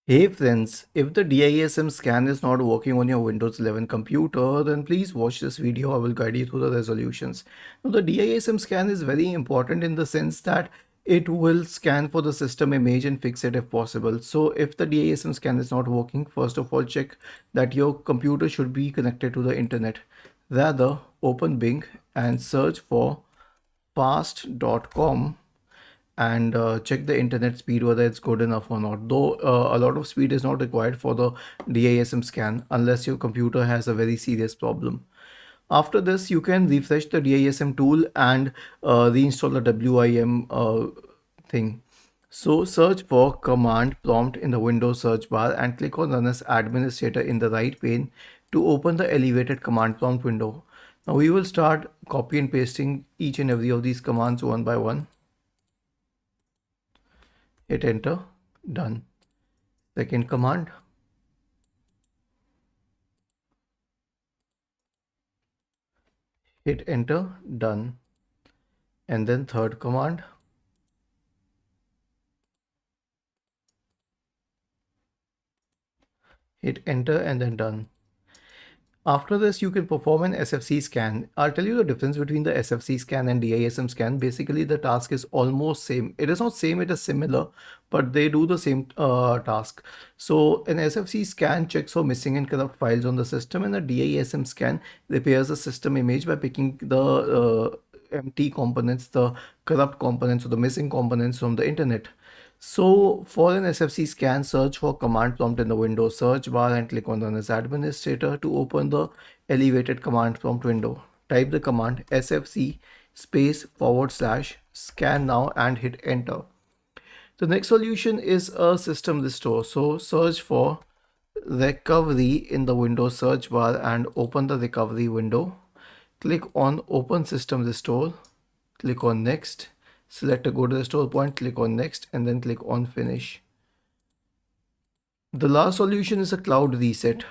Hey friends, if the DISM scan is not working on your Windows 11 computer, then please watch this video. I will guide you through the resolutions. Now, the DISM scan is very important in the sense that it will scan for the system image and fix it if possible. So if the DISM scan is not working, first of all check that your computer should be connected to the internet. Rather, open Bing and search for fast.com and check the internet speed whether it's good enough or not, though a lot of speed is not required for the DISM scan unless your computer has a very serious problem. After this, you can refresh the DISM tool and reinstall the WIM thing. So search for command prompt in the Windows search bar and click on run as administrator in the right pane to open the elevated command prompt window. Now we will start copy and pasting each and every of these commands one by one. Hit enter, done. Second command, hit enter, done. And then third command, hit enter and then done. After this, you can perform an SFC scan. I'll tell you the difference between the SFC scan and DISM scan. Basically, the task is almost same. It is not same, it is similar, but they do the same task. So an SFC scan checks for missing and corrupt files on the system, and a DISM scan repairs the system image by picking the empty components, the corrupt components or the missing components from the internet. So for an SFC scan, search for command prompt in the Windows search bar and click on run as administrator to open the elevated command prompt window. Type the command sfc /scan now and hit enter. The next solution is a system restore. So search for recovery in the Windows search bar and open the recovery window. Click on open system restore, click on next. Select a go to restore point, click on next and then click on finish. The last solution is a cloud reset,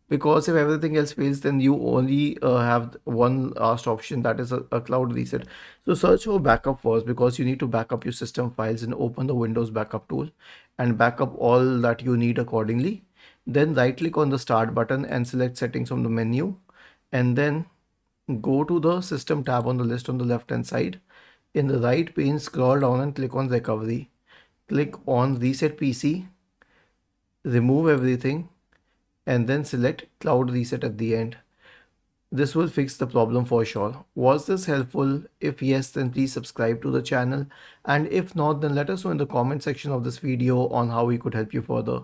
because if everything else fails then you only have one last option, that is a cloud reset. So search for backup first, because you need to back up your system files and open the Windows backup tool and back up all that you need accordingly. Then right click on the start button and select settings from the menu and then go to the system tab on the list on the left hand side. In the right pane, scroll down and click on recovery. Click on reset PC, remove everything and then select cloud reset at the end. This will fix the problem for sure. Was this helpful? If yes, then please subscribe to the channel, and if not, then let us know in the comment section of this video on how we could help you further.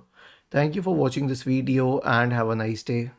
Thank you for watching this video and have a nice day.